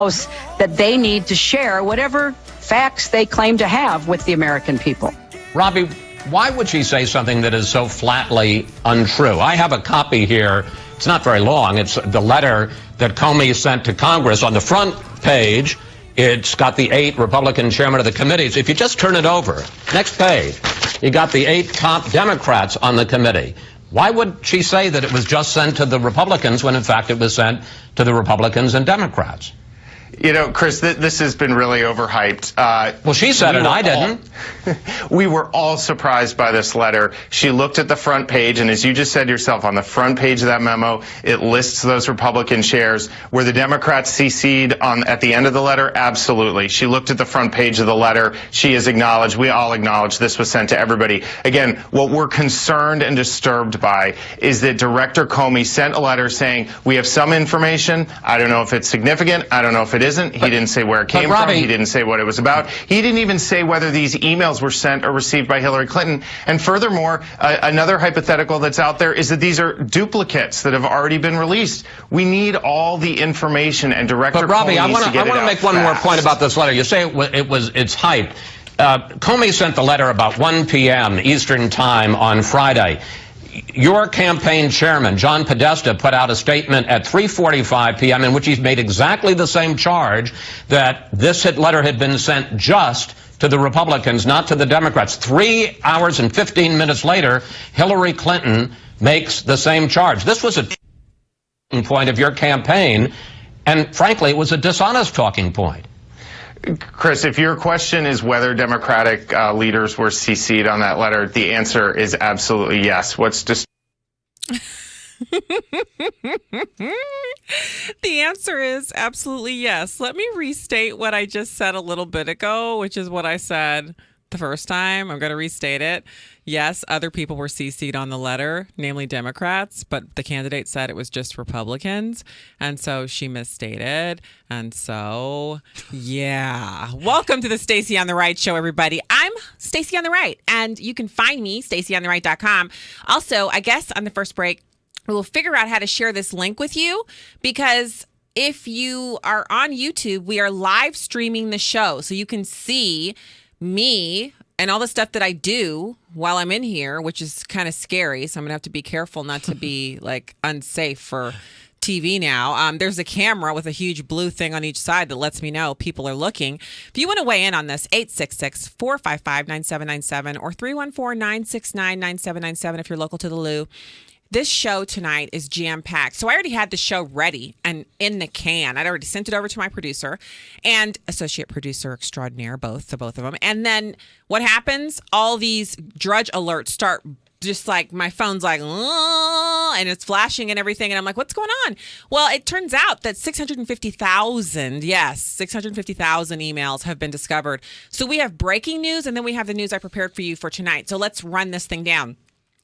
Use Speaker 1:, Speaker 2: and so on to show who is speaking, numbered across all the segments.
Speaker 1: that they need to share whatever facts they claim to have with the American people.
Speaker 2: Robbie, why would she say something that is so flatly untrue? I have a copy here. It's not very long. It's the letter that Comey sent to Congress. On the front page, it's got the 8 Republican chairmen of the committees. If you just turn it over, next page, you got the 8 top Democrats on the committee. Why would she say that it was just sent to the Republicans when, in fact, it was sent to the Republicans and Democrats?
Speaker 3: You know, Chris, this has been really overhyped.
Speaker 2: Well, she said it, I didn't.
Speaker 3: We were all surprised by this letter. She looked at the front page, and as you just said yourself, on the front page of that memo, it lists those Republican chairs. Were the Democrats CC'd at the end of the letter? Absolutely. She looked at the front page of the letter. She has acknowledged, we all acknowledge, this was sent to everybody. Again, what we're concerned and disturbed by is that Director Comey sent a letter saying, we have some information. I don't know if it's significant. I don't know if it isn't. He didn't say where it came from. He didn't say what it was about. He didn't even say whether these emails were sent or received by Hillary Clinton. And furthermore, another hypothetical that's out there is that these are duplicates that have already been released. We need all the information, and Director
Speaker 2: Robbie,
Speaker 3: Comey needs to get it out.
Speaker 2: I want to make one more point about this letter. You say it's hyped. Comey sent the letter about 1 p.m. Eastern Time on Friday. Your campaign chairman, John Podesta, put out a statement at 3:45 p.m. in which he's made exactly the same charge that this letter had been sent just to the Republicans, not to the Democrats. 3 hours and 15 minutes later, Hillary Clinton makes the same charge. This was a talking point of your campaign, and frankly, it was a dishonest talking point.
Speaker 3: Chris, if your question is whether Democratic leaders were CC'd on that letter, the answer is absolutely yes.
Speaker 4: The answer is absolutely yes. Let me restate what I just said a little bit ago, which is what I said the first time. I'm going to restate it. Yes, other people were CC'd on the letter, namely Democrats, but the candidate said it was just Republicans. And so she misstated. And so, yeah. Welcome to the Stacy on the Right show, everybody. I'm Stacy on the Right, and you can find me, stacyontheright.com. Also, I guess on the first break, we'll figure out how to share this link with you, because if you are on YouTube, we are live streaming the show. So you can see me and all the stuff that I do while I'm in here, which is kind of scary. So I'm going to have to be careful not to be like unsafe for TV now. There's a camera with a huge blue thing on each side that lets me know people are looking. If you want to weigh in on this, 866-455-9797 or 314-969-9797 if you're local to the Lou. This show tonight is jam-packed. So I already had the show ready and in the can. I'd already sent it over to my producer and associate producer extraordinaire, both of them. And then what happens? All these drudge alerts start, just like my phone's like, and it's flashing and everything. And I'm like, what's going on? Well, it turns out that 650,000 emails have been discovered. So we have breaking news, and then we have the news I prepared for you for tonight. So let's run this thing down.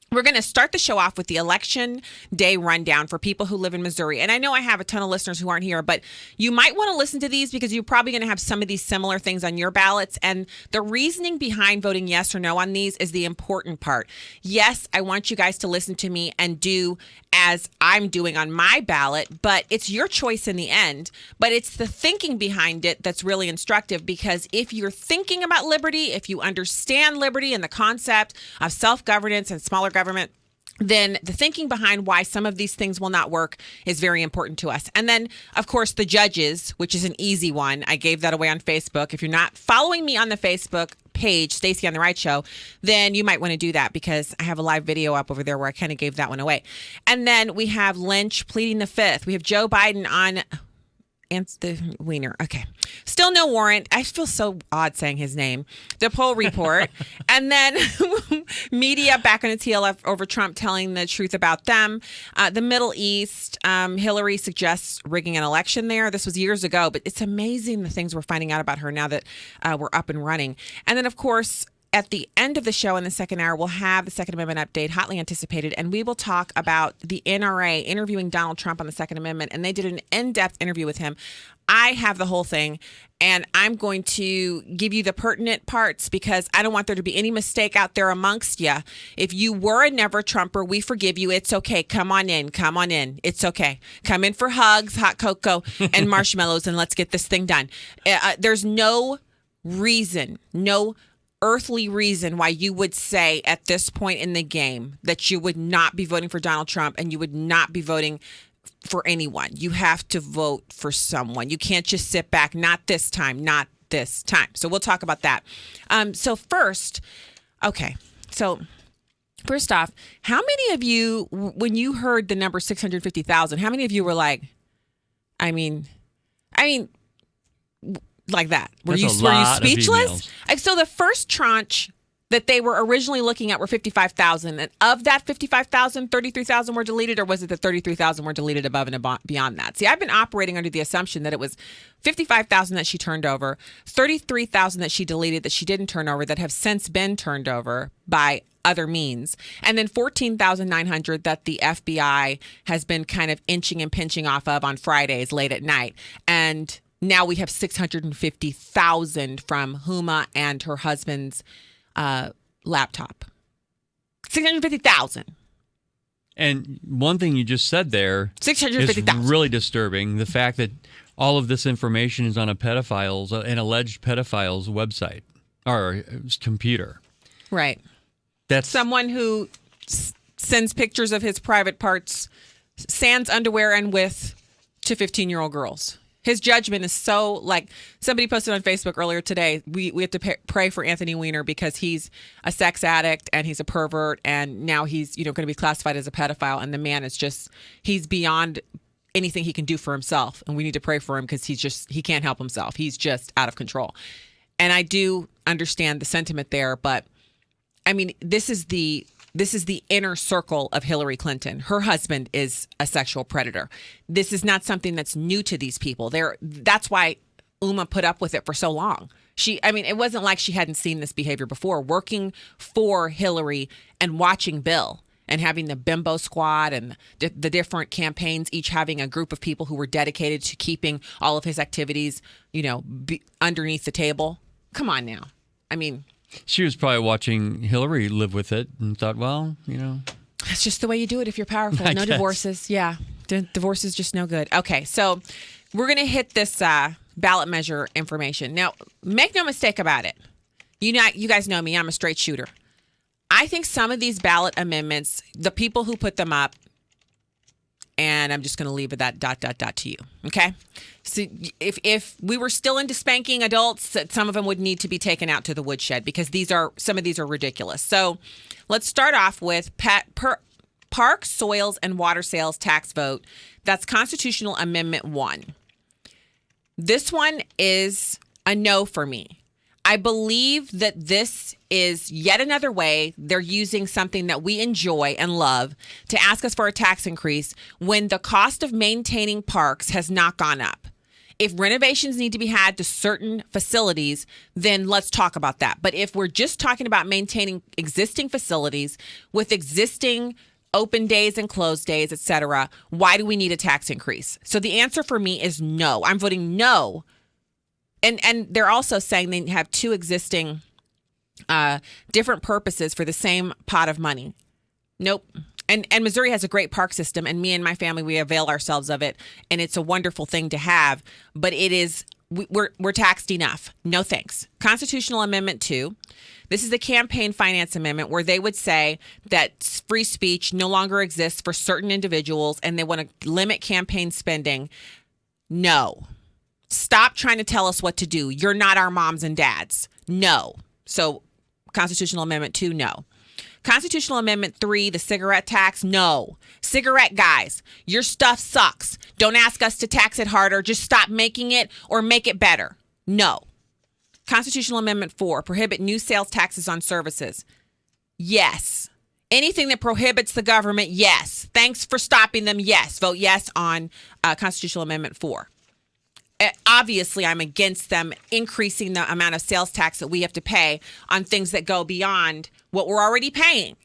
Speaker 4: We're going to start the show off with the election day rundown for people who live in Missouri. And I know I have a ton of listeners who aren't here, but you might want to listen to these because you're probably going to have some of these similar things on your ballots. And the reasoning behind voting yes or no on these is the important part. Yes, I want you guys to listen to me and do as I'm doing on my ballot, but it's your choice in the end. But it's the thinking behind it that's really instructive, because if you're thinking about liberty, if you understand liberty and the concept of self-governance and smaller government, then the thinking behind why some of these things will not work is very important to us. And then, of course, the judges, which is an easy one. I gave that away on Facebook. If you're not following me on the Facebook page, Stacy on the Right Show, then you might want to do that, because I have a live video up over there where I kind of gave that one away. And then we have Lynch pleading the fifth. We have Joe Biden on the Wiener. Okay. Still no warrant. I feel so odd saying his name. The poll report. And then media back on its heel over Trump telling the truth about them. The Middle East. Hillary suggests rigging an election there. This was years ago, but it's amazing the things we're finding out about her now that we're up and running. And then, of course, at the end of the show in the second hour, we'll have the Second Amendment update, hotly anticipated, and we will talk about the NRA interviewing Donald Trump on the Second Amendment, and they did an in-depth interview with him. I have the whole thing, and I'm going to give you the pertinent parts because I don't want there to be any mistake out there amongst you. If you were a never Trumper, we forgive you. It's okay. Come on in. Come on in. It's okay. Come in for hugs, hot cocoa, and marshmallows, and let's get this thing done. There's no reason, no earthly reason why you would say at this point in the game that you would not be voting for Donald Trump and you would not be voting for anyone. You have to vote for someone. You can't just sit back. Not this time. Not this time. So we'll talk about that. So first off, how many of you, when you heard the number 650,000, how many of you were like, I mean, like that? Were you speechless? So the first tranche that they were originally looking at were 55,000. And of that 55,000, 33,000 were deleted, or was it that 33,000 were deleted above and beyond that? See, I've been operating under the assumption that it was 55,000 that she turned over, 33,000 that she deleted that she didn't turn over that have since been turned over by other means, and then 14,900 that the FBI has been kind of inching and pinching off of on Fridays late at night. And now we have 650,000 from Huma and her husband's laptop. 650,000.
Speaker 5: And one thing you just said there
Speaker 4: 650,000
Speaker 5: is really disturbing. The fact that all of this information is on an alleged pedophile's website or computer.
Speaker 4: Right.
Speaker 5: That's
Speaker 4: someone who sends pictures of his private parts, sans underwear and with, to 15-year-old girls. His judgment is so, like, somebody posted on Facebook earlier today, we have to pray for Anthony Weiner because he's a sex addict and he's a pervert, and now he's, going to be classified as a pedophile, and the man is just, he's beyond anything he can do for himself, and we need to pray for him because he can't help himself. He's just out of control. And I do understand the sentiment there, but I mean, this is the inner circle of Hillary Clinton. Her husband is a sexual predator. This is not something that's new to these people. That's why Uma put up with it for so long. It wasn't like she hadn't seen this behavior before. Working for Hillary and watching Bill and having the bimbo squad and the different campaigns, each having a group of people who were dedicated to keeping all of his activities, underneath the table. Come on now.
Speaker 5: She was probably watching Hillary live with it and thought, well,
Speaker 4: That's just the way you do it if you're powerful.
Speaker 5: I
Speaker 4: No
Speaker 5: guess.
Speaker 4: Divorces. Yeah. Divorce is just no good. Okay, so we're going to hit this ballot measure information. Now, make no mistake about it. You guys know me. I'm a straight shooter. I think some of these ballot amendments, the people who put them up, and I'm just going to leave it that ... to you. Okay? So if we were still into spanking adults, some of them would need to be taken out to the woodshed because some of these are ridiculous. So let's start off with Park, Soils, and Water Sales Tax Vote. That's Constitutional Amendment 1. This one is a no for me. I believe that this is yet another way they're using something that we enjoy and love to ask us for a tax increase when the cost of maintaining parks has not gone up. If renovations need to be had to certain facilities, then let's talk about that. But if we're just talking about maintaining existing facilities with existing open days and closed days, et cetera, why do we need a tax increase? So the answer for me is no. I'm voting no. And they're also saying they have two existing different purposes for the same pot of money. Nope. And Missouri has a great park system, and me and my family, we avail ourselves of it, and it's a wonderful thing to have, but we're taxed enough. No thanks. Constitutional Amendment 2. This is the campaign finance amendment where they would say that free speech no longer exists for certain individuals and they want to limit campaign spending. No. Stop trying to tell us what to do. You're not our moms and dads. No. So Constitutional Amendment 2, no. Constitutional Amendment 3, the cigarette tax, no. Cigarette guys, your stuff sucks. Don't ask us to tax it harder. Just stop making it or make it better. No. Constitutional Amendment 4, prohibit new sales taxes on services. Yes. Anything that prohibits the government, yes. Thanks for stopping them, yes. Vote yes on Constitutional Amendment 4. Obviously, I'm against them increasing the amount of sales tax that we have to pay on things that go beyond what we're already paying.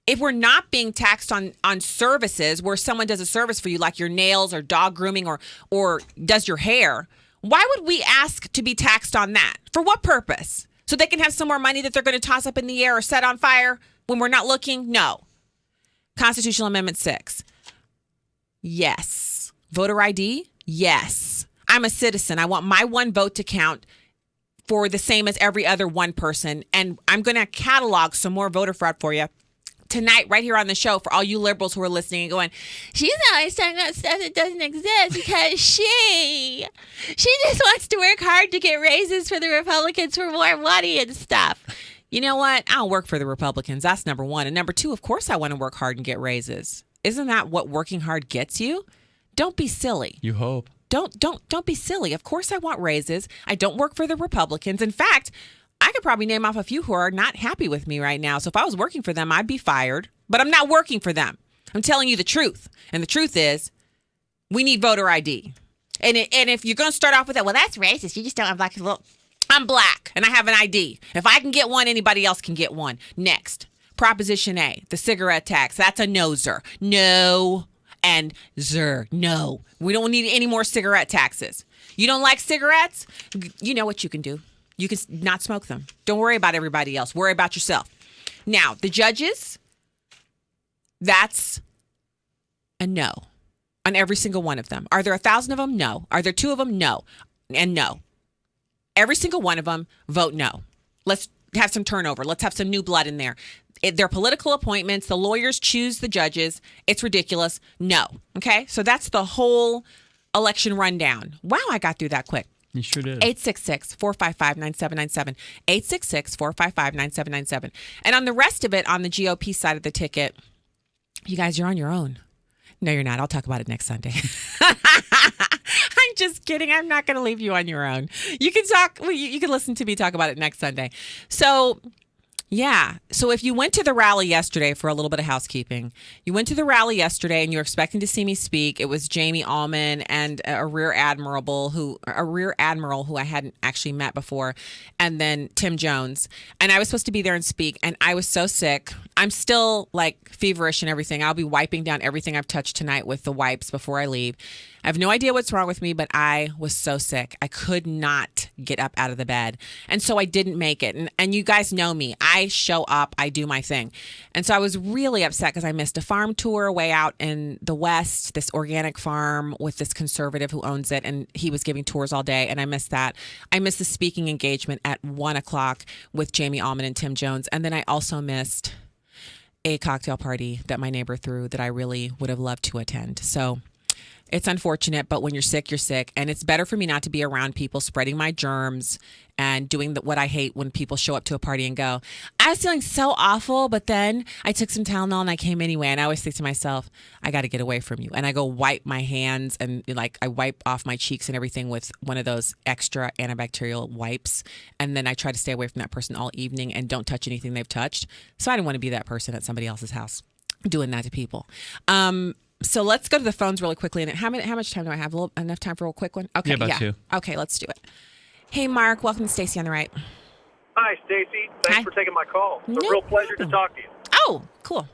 Speaker 4: If we're not being taxed on services where someone does a service for you, like your nails or dog grooming or does your hair, why would we ask to be taxed on that? For what purpose? So they can have some more money that they're going to toss up in the air or set on fire when we're not looking? No. Constitutional Amendment 6. Yes. Voter ID? Yes. I'm a citizen. I want my one vote to count for the same as every other one person. And I'm going to catalog some more voter fraud for you tonight right here on the show for all you liberals who are listening and going, she's always talking about stuff that doesn't exist because she just wants to work hard to get raises for the Republicans for more money and stuff. You know what? I don't work for the Republicans. That's number one. And number two, of course I want to work hard and get raises. Isn't that what working hard gets you? Don't be silly.
Speaker 5: You hope.
Speaker 4: Don't be silly. Of course I want raises. I don't work for the Republicans. In fact, I could probably name off a few who are not happy with me right now. So if I was working for them, I'd be fired. But I'm not working for them. I'm telling you the truth. And the truth is, we need voter ID. And if you're going to start off with that, well, that's racist. You just don't have black. Look, I'm black and I have an ID. If I can get one, anybody else can get one. Next, Proposition A, the cigarette tax. That's a no-zer. No and zer. No. We don't need any more cigarette taxes. You don't like cigarettes? You know what you can do. You can not smoke them. Don't worry about everybody else. Worry about yourself. Now, the judges, that's a no on every single one of them. Are there 1,000 of them? No. Are there 2 of them? No. And no. Every single one of them, vote no. Let's have some turnover. Let's have some new blood in there. They're political appointments. The lawyers choose the judges. It's ridiculous. No. Okay? So that's the whole election rundown. Wow, I got through that quick.
Speaker 5: You sure did.
Speaker 4: 866-455-9797. 866-455-9797. And on the rest of it, on the GOP side of the ticket, you guys, you're on your own. No, you're not. I'll talk about it next Sunday. I'm just kidding. I'm not going to leave you on your own. You can talk. You can listen to me talk about it next Sunday. So, yeah. So if you went to the rally yesterday, for a little bit of housekeeping, you went to the rally yesterday and you're expecting to see me speak. It was Jamie Allman and a rear admiral who I hadn't actually met before, and then Tim Jones. And I was supposed to be there and speak, and I was so sick. I'm still like feverish and everything. I'll be wiping down everything I've touched tonight with the wipes before I leave. I have no idea what's wrong with me, but I was so sick. I could not get up out of the bed. And so I didn't make it. And you guys know me. I show up. I do my thing. And so I was really upset because I missed a farm tour way out in the West, this organic farm with this conservative who owns it. And he was giving tours all day. And I missed that. I missed the speaking engagement at 1:00 with Jamie Allman and Tim Jones. And then I also missed a cocktail party that my neighbor threw that I really would have loved to attend. So it's unfortunate, but when you're sick, you're sick. And it's better for me not to be around people spreading my germs and doing what I hate when people show up to a party and go, I was feeling so awful, but then I took some Tylenol and I came anyway. And I always think to myself, I got to get away from you. And I go wipe my hands and like I wipe off my cheeks and everything with one of those extra antibacterial wipes. And then I try to stay away from that person all evening and don't touch anything they've touched. So I didn't want to be that person at somebody else's house doing that to people. So let's go to the phones really quickly. And how much time do I have? Enough time for a quick one? Okay,
Speaker 5: yeah, about 2.
Speaker 4: Okay, let's do it. Hey, Mark. Welcome to Stacy on the Right.
Speaker 6: Hi, Stacy. Thanks for taking my call. It's a real pleasure to talk to you.
Speaker 4: Oh, cool.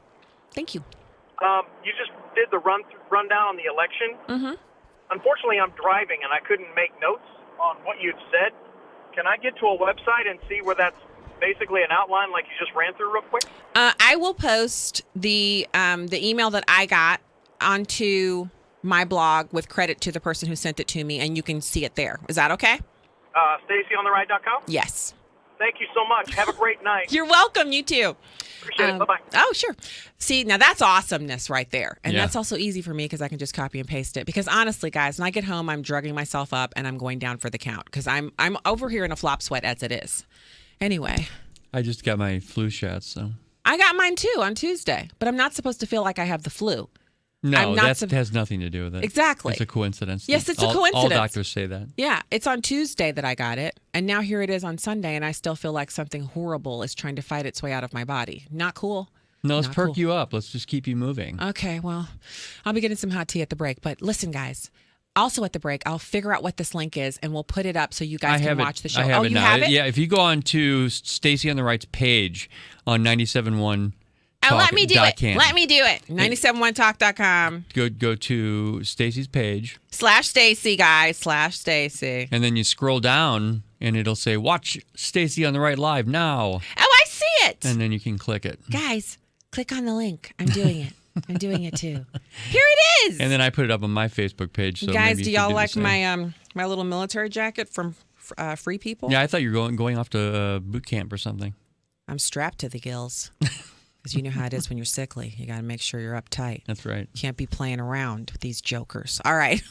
Speaker 4: Thank you.
Speaker 6: You just did the rundown on the election.
Speaker 4: Mm-hmm.
Speaker 6: Unfortunately, I'm driving, and I couldn't make notes on what you'd said. Can I get to a website and see where that's basically an outline like you just ran through real quick?
Speaker 4: I will post the email that I got onto my blog with credit to the person who sent it to me, and you can see it there. Is that okay?
Speaker 6: StacyOnTheRight.com?
Speaker 4: Yes.
Speaker 6: Thank you so much. Have a great night.
Speaker 4: You're welcome. You too.
Speaker 6: Appreciate it. Bye-bye.
Speaker 4: Oh, sure. See, now that's awesomeness right there. And
Speaker 5: Yeah.
Speaker 4: that's also easy for me because I can just copy and paste it. Because honestly, guys, when I get home, I'm drugging myself up and I'm going down for the count because I'm over here in a flop sweat as it is. Anyway.
Speaker 5: I just got my flu shot, so.
Speaker 4: I got mine too on Tuesday, but I'm not supposed to feel like I have the flu.
Speaker 5: No, that has nothing to do with it.
Speaker 4: Exactly.
Speaker 5: It's a coincidence.
Speaker 4: Yes, it's a
Speaker 5: All
Speaker 4: coincidence.
Speaker 5: doctors say that.
Speaker 4: Yeah, it's on Tuesday that I got it, and now here it is on Sunday, and I still feel like something horrible is trying to fight its way out of my body. Not cool.
Speaker 5: No, let's
Speaker 4: Not
Speaker 5: perk
Speaker 4: cool.
Speaker 5: you up. Let's just keep you moving.
Speaker 4: Okay, well, I'll be getting some hot tea at the break, but listen, guys. Also at the break, I'll figure out what this link is, and we'll put it up so you guys can watch the show.
Speaker 5: I have it
Speaker 4: you
Speaker 5: now.
Speaker 4: have it?
Speaker 5: Yeah, if you go on to Stacy on the Right's page on 97.1
Speaker 4: let me do it.
Speaker 5: Talk.com.
Speaker 4: Let me do it. 971talk.com.
Speaker 5: Go to Stacy's page.
Speaker 4: /Stacy, guys. /Stacy.
Speaker 5: And then you scroll down, and it'll say, watch Stacy on the Right live now.
Speaker 4: Oh, I see it.
Speaker 5: And then you can click it.
Speaker 4: Guys, click on the link. I'm doing it. I'm doing it too. Here it is.
Speaker 5: And then I put it up on my Facebook page. So
Speaker 4: guys,
Speaker 5: maybe
Speaker 4: do
Speaker 5: you could
Speaker 4: y'all
Speaker 5: the
Speaker 4: like
Speaker 5: same.
Speaker 4: my little military jacket from Free People?
Speaker 5: Yeah, I thought you were going off to boot camp or something.
Speaker 4: I'm strapped to the gills. Because you know how it is when you're sickly. You got to make sure you're uptight.
Speaker 5: That's right.
Speaker 4: Can't be playing around with these jokers. All right.